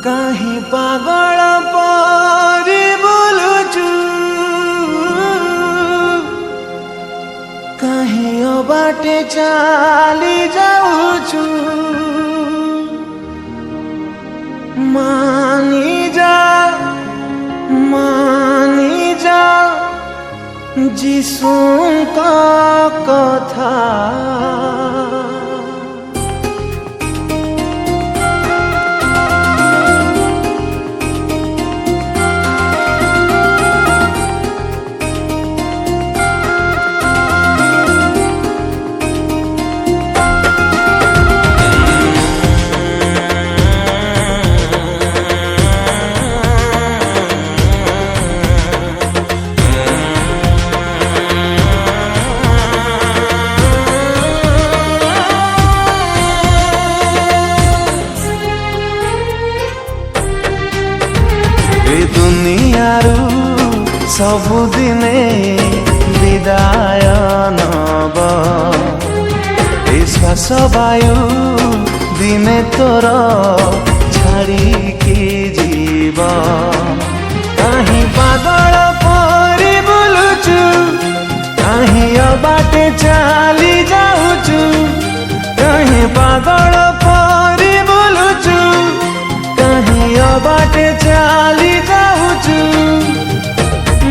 कहीं पागल परी बोलुचु कहीं बाटे चाली जाऊचु मानी जा जीसुका कथा दुनियारू सबुदिने विदाय नब श्वास वायु दिने तोर छाड़िकी जीव कहीं पागल परी बुलुचु कहीं बाटे चाली जाऊचु कहीं पागल परी बुलुचु कहीं बाटे चाली जाऊचु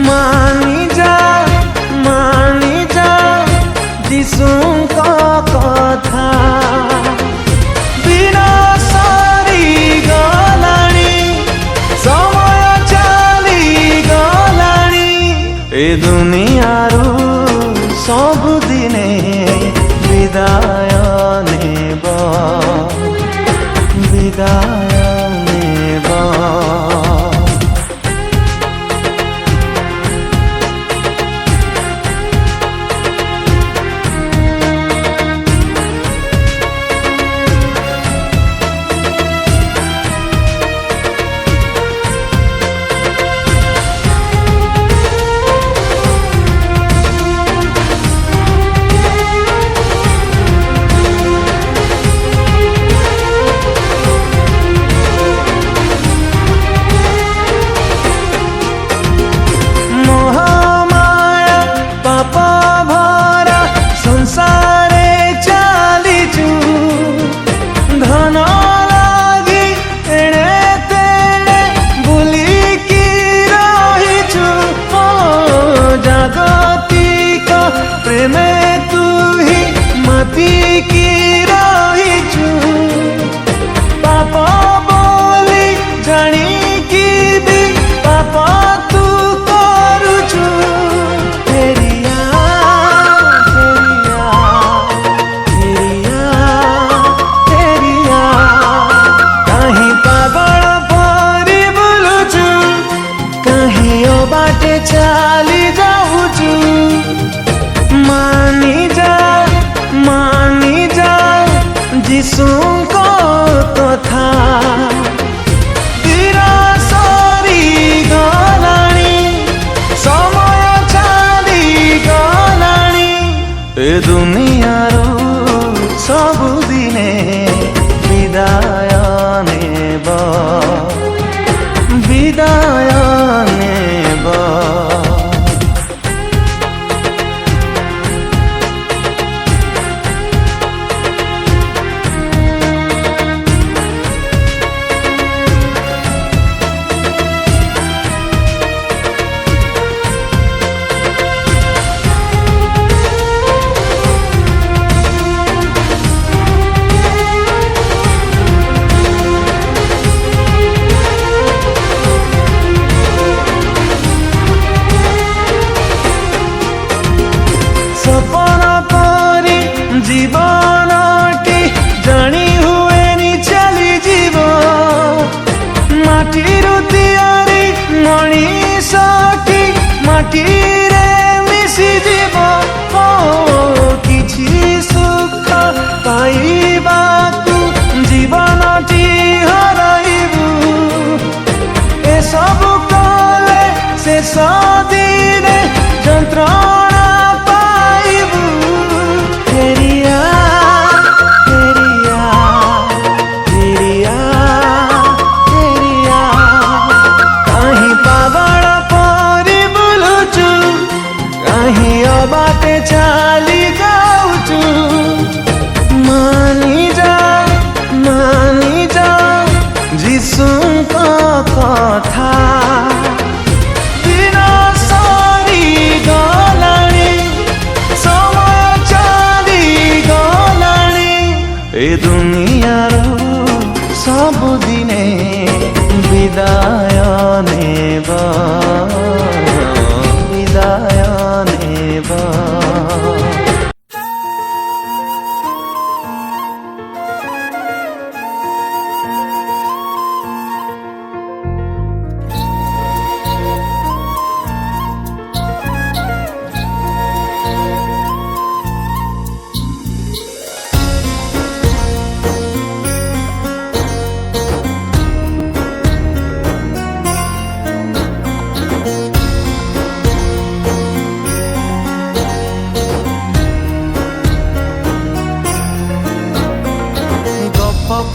मानी जा जीसुका कथा बिना सरी गलानी समय चली गलानी ए दुनियारू सबुदिने विदाय नेब विदाय नेब सबुदिने विदाय नेबा विदाय नेबा।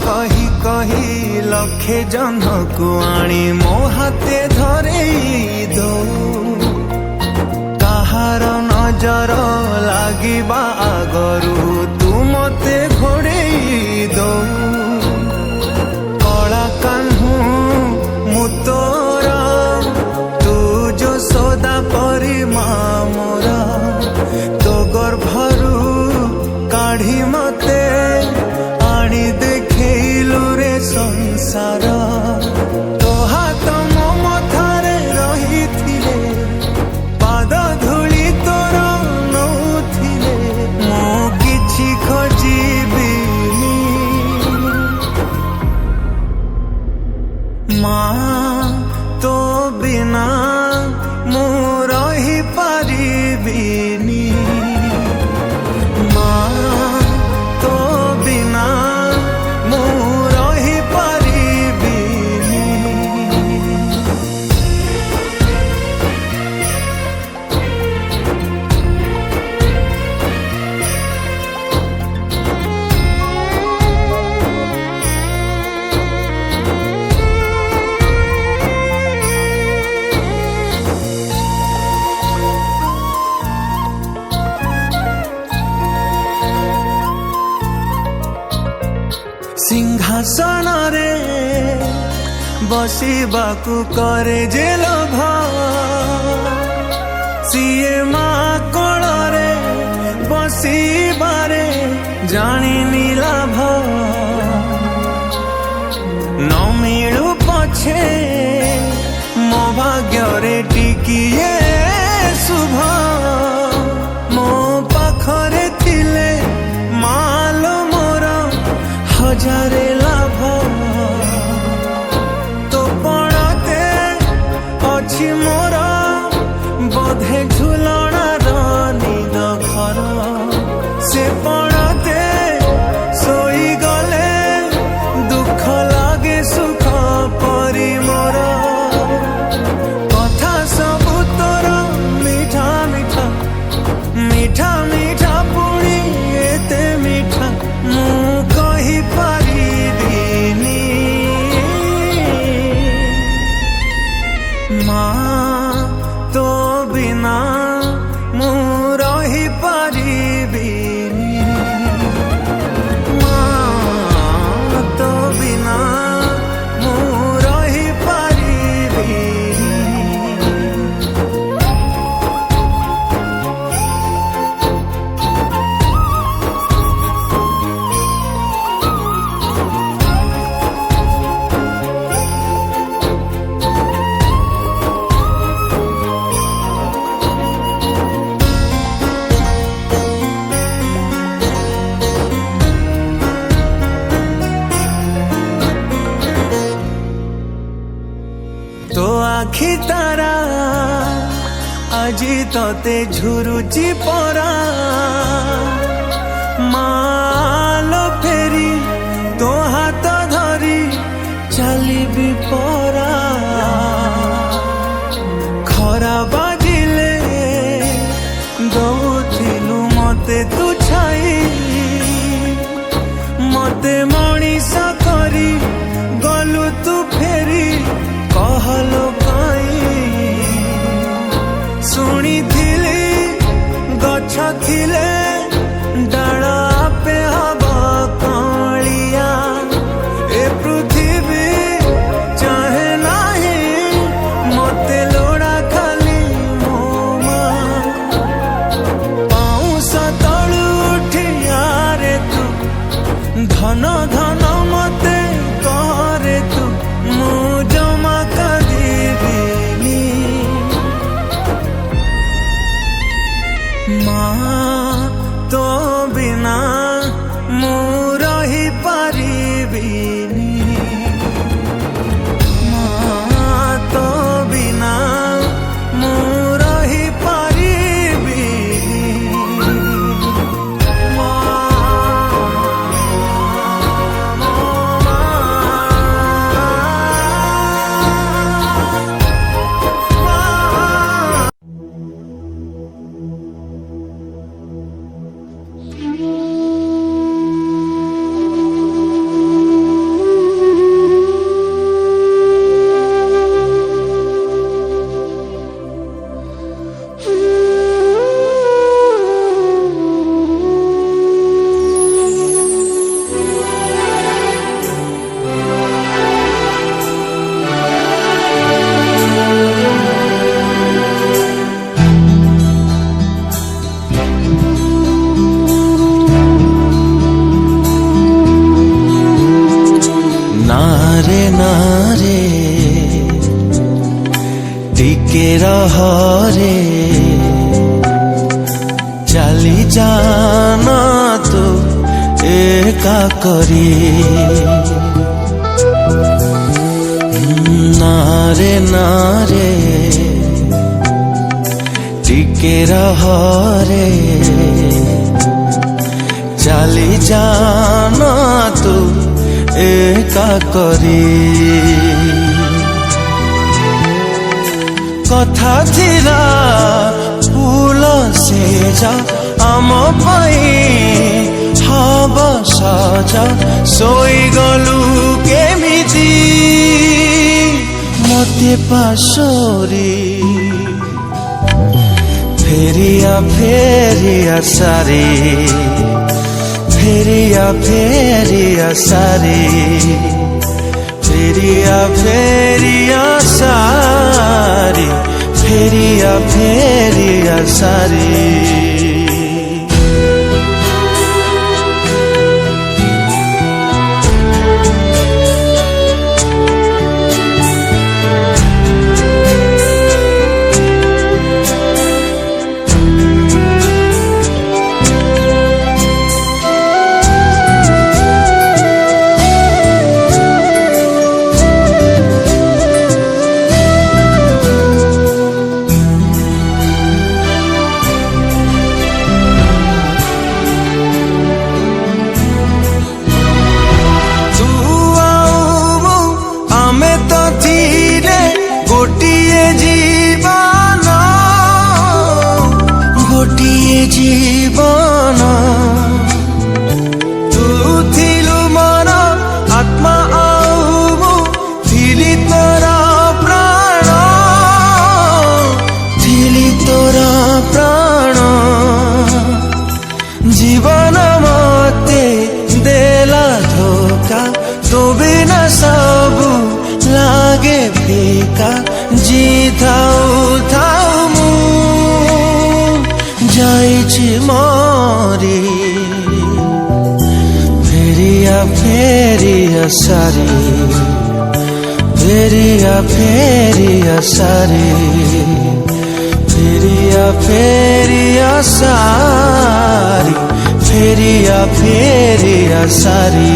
कही कही लखे जन को आनी मो हाथे धरे दो कहार नजर लागिबा आगरू तू मते घोड़े दो कला कान्हू मु तोरा तू जो सदा परी मोरा तो गर्भरू काढ़ी मते आनी देखैलु रे संसार तो हाथ मो मथारे रही थिले पाद धूली तोर नौथिले मो किछि खोजिबिनी माँ तो बिना मु रही पारिबिनी सिंहासन रे बसिबाकू करे जे लोभ सीए माँ कोल रे बसिबारे जानी लाभ न मिलू पछे मो भाग्य रे टिकिए शुभ मो पाखरे थिले मालो मोर हजारे लाभ तो पड़ते अच्छी मोर बोधे झुलणार निद घर से पड़ते सोई गले दुख लागे सुख परी मोर कथा सबु तोर मीठा मीठा मीठा मीठा पुणी एते मीठा मु कही पारिबिनी माँ तो बिना मु रही पारिबिनी माँ तो बिना मु रही पारिबिनी। तो आखि तारा আজি तोते झुरुची परा मालो फेरी तो हाथ धरी चलिबी परा खरा बाजिले दौथिलु मते तू छाई मते मणिष करी गलु तू फेरी कहलो शुणी गछ थिले डाल आपे हब कलिया ए पृथ्वी चाहे नाही मते लोड़ा खाली मो पाउस तलु उठिया रे तू धन धन मते कह नारे टिके रहरे चली जाना तो एका करी नारे नारे टिके रहरे चली जाना तो एका करी कथा थिला फूल से जा आम हब सजा सोई गलु केमिति मते पासरी फेरिया फेरिया सारी फेरिया फेरिया सारी फेरिया फेरिया सारी फेरिया फेरिया सारी जीवन तू थिलु मोर आत्मा आउ थिली तोरा प्राण थिली तोरा प्राण जीवन मते देला धोखा तो बिना सब लागे फीका जी थाऊ थाऊ जाइछि मोरी फेरिया फेरिया सारी फेरिया फेरिया सारी फेरिया फेरिया सारी फेरिया फेरिया सारी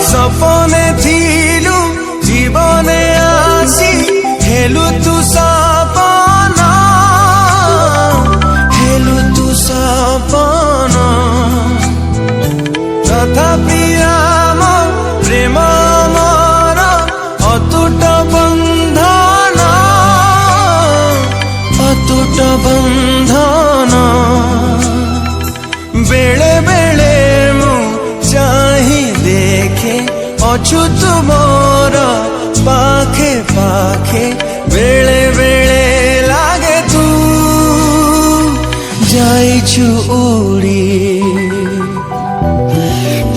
सपने थिलु जीवने आसी हेलु तू सपना हेलु तू सपना तथापि आम प्रेम मोर अतुट बंधन अतुट बंधन बेले बेले मु चाहि देखे अछु तुमोर पाखे पाखे बेले बेले लागे तू जाइछु उड़ी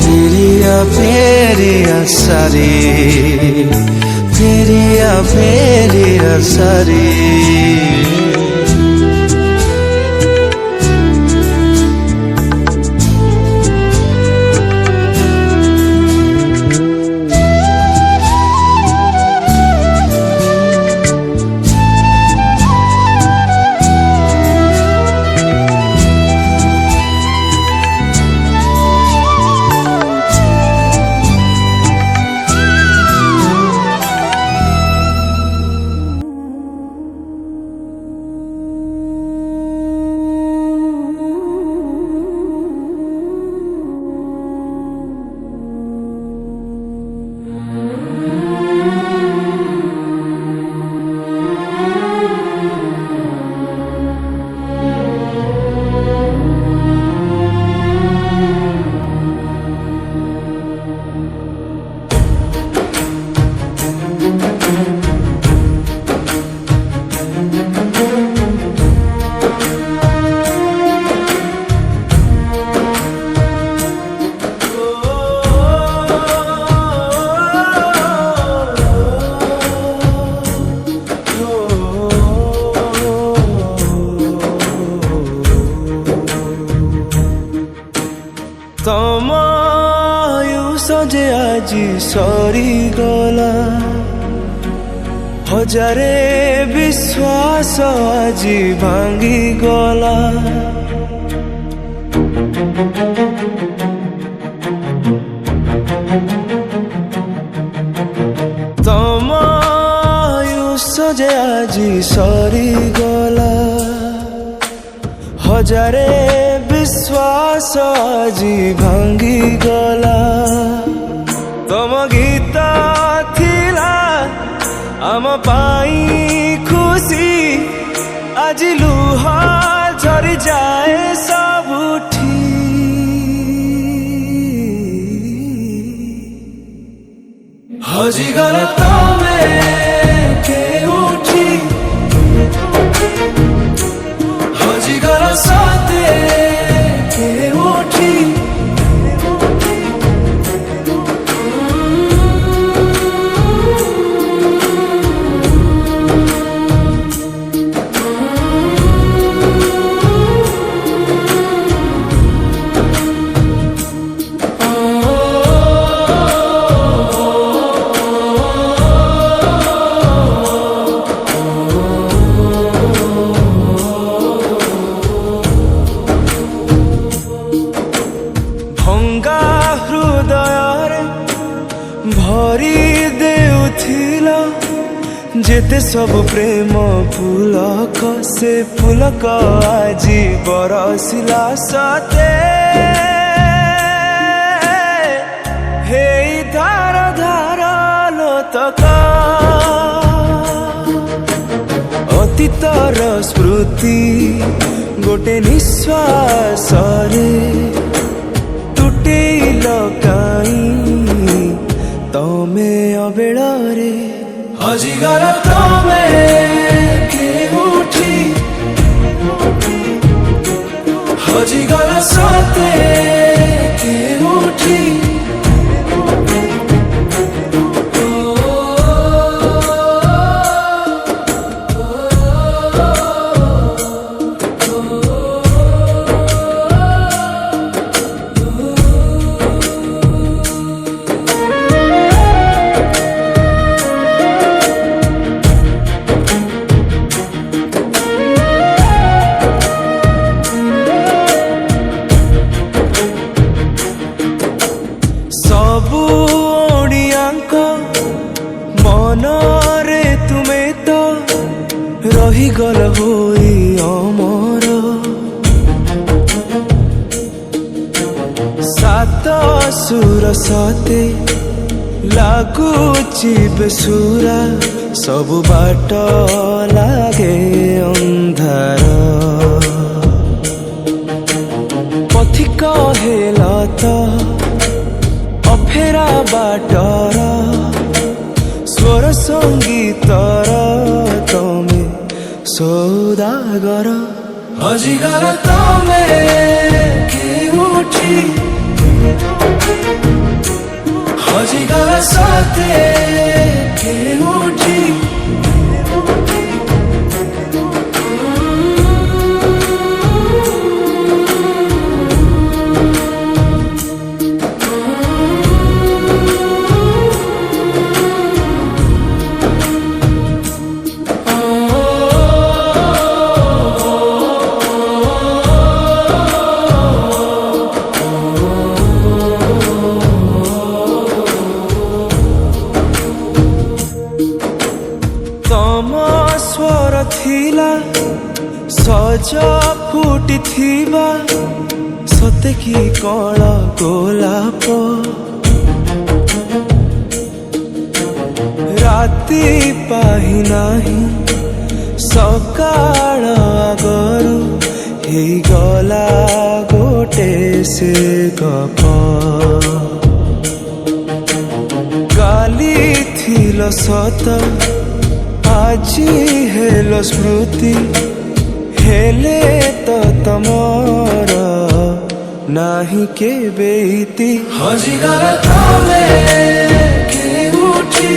फेरिया फेरिया सारी फेरिया फेरिया सारी तम आयुष जे আজি सरी गला हजारे विश्वास আজি भांगी गला तम आयुष जे আজি सरी गला हजारे विश्वास আজি भांगी गला तम गीत थिला आम पाई खुशी आज लुहा झरी जाए सबुठी हजिगला तमे केउठी हजिगला साथे केउठी भंगा हृदय भरी देउथिला जेते सब प्रेम पुलक से पुलक আজি बरसिला सते हे धार धार लोतका अतीतर स्मृति गोटे निश्वास रे तमे अबेड़े हजिगर तमे केउठी हजिगर साथे केउठी सबु ओडियांक मनरे तुमे तो रहीगल होई अमर सात सुर सते लागुची बेसुरा सबु बाट लागे अंधार पथिक हेला तो अफेरा बाटर स्वर संगीतर तमे सौदागर हजिगर तमे केउठी हजिगर साथे केउठी तम स्वर थिला सज फुटी थिबा सते की कण गोलाप राति पाहि नाही सकाळ आगरु हे गला गोटे से गप काली थिल सत আজি हेलो स्मृति हेले तो तमर नाही के बेइति हजिगर तमे केउठी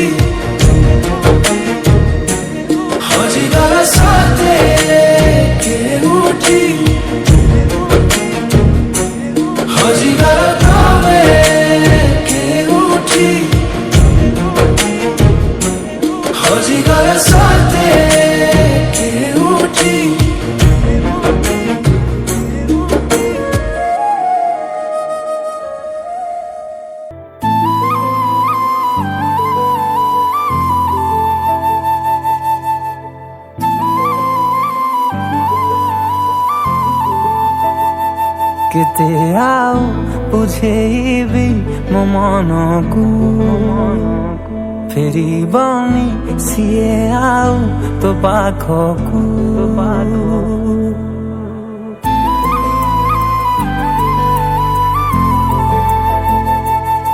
हजिगर साथे केउठी हजिगर କେତେ ଆଉ ବୁଝେଇବି ମୋ ମନକୁ ଫେରିବନି ସିଏ ଆଉ ତୋ ପାଖକୁ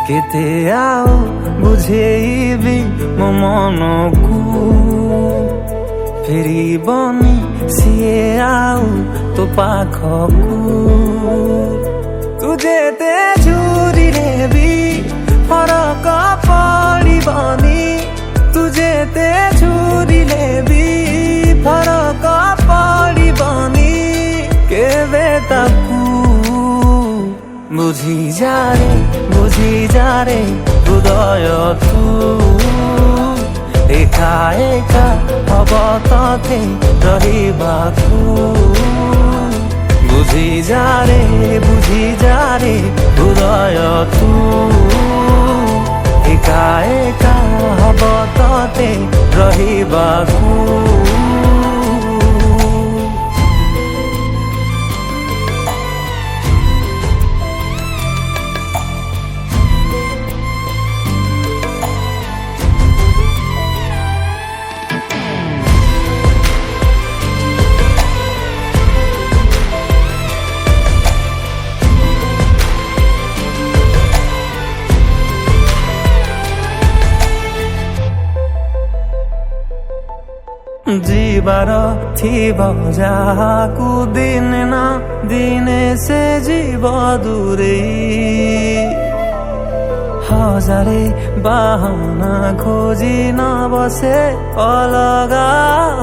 କେତେ ଆଉ ବୁଝେଇବି ମୋ ମନକୁ ଫେରିବନି ସିଏ ଆଉ ତୋ ପାଖକୁ ତୁ ଯେତେ ଝୁରିଲେ ବି ଫରକ ପଡ଼ିବନି ତୁ ଯେତେ ଝୁରିଲେ ବି ଫରକ ପଡ଼ିବନି କେବେ ତାକୁ ବୁଝିଯାରେ ହୃଦୟ ତୁ ଏକା ଏକା ହବ ତତେ ରହିବାକୁ ବୁଝିଯାରେ ହୃଦୟ ତୁ ଏକା ଏକା ହବ ତତେ ରହିବାକୁ ଯିବାର ଥିବ ଯାହାକୁ ଦିନେ ନା ଦିନେ ସେ ଯିବ ଦୂରେଇ ହଜାରେ ବାହାନା ଖୋଜି ନ ବସେ ଅଲଗା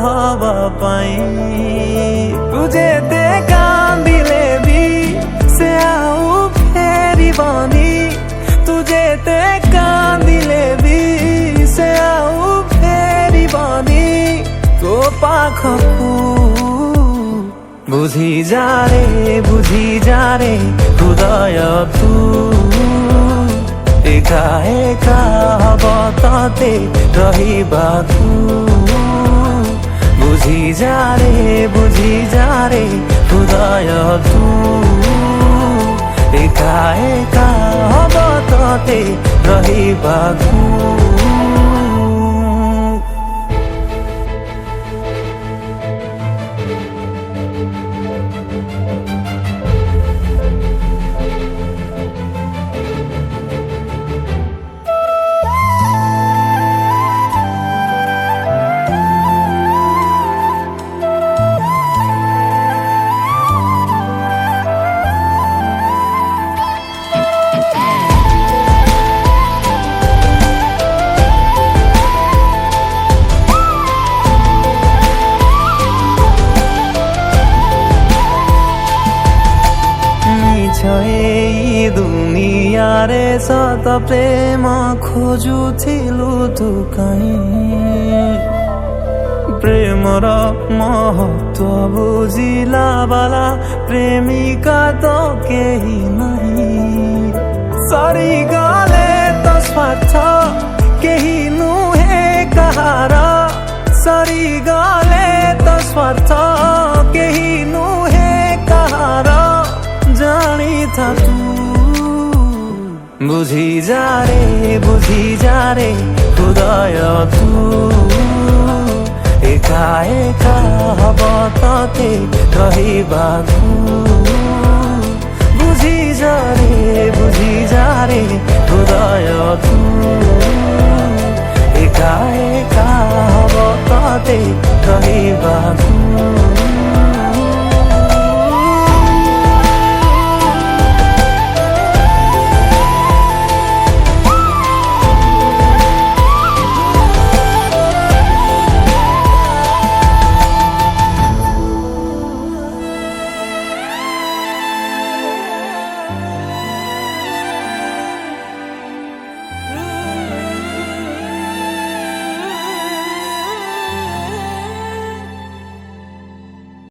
ହବା ପାଇଁ ତୁ ଯେତେ କାନ୍ଦିଲେ ବି ସେ ଆଉ ଫେରିବନି ତୁ ଯେତେ କାନ୍ଦିଲେ ବି ସେ ଆଉ ଫେରିବନି ତୋ ପାଖକୁ ବୁଝିଯାରେ ହୃଦୟ ତୁ ଏକା ଏକା ହବ ତତେ ରହିବାକୁ ବୁଝିଯାରେ ହୃଦୟ ତୁ ଏକା ଏକା ହବ ତତେ ରହିବାକୁ এই দুনিয়ারে সত প্রেম খোঁজুথিলু তু কাହିଁ প্রেমর মহত্ব বুঝিলা বালা প্রেমিকা তো কেহি নাহি সরিগলে তো স্বার্থ কেহি নুহে কাহার সরিগলে তো স্বার্থ কেহি নুহে কাহার জানিথা তু বুঝিযারে হৃদয় তু একা একা হব ততে ରହିବାକୁ বুঝিযারে হৃদয় তু একা একা হব ততে ରହିବାକୁ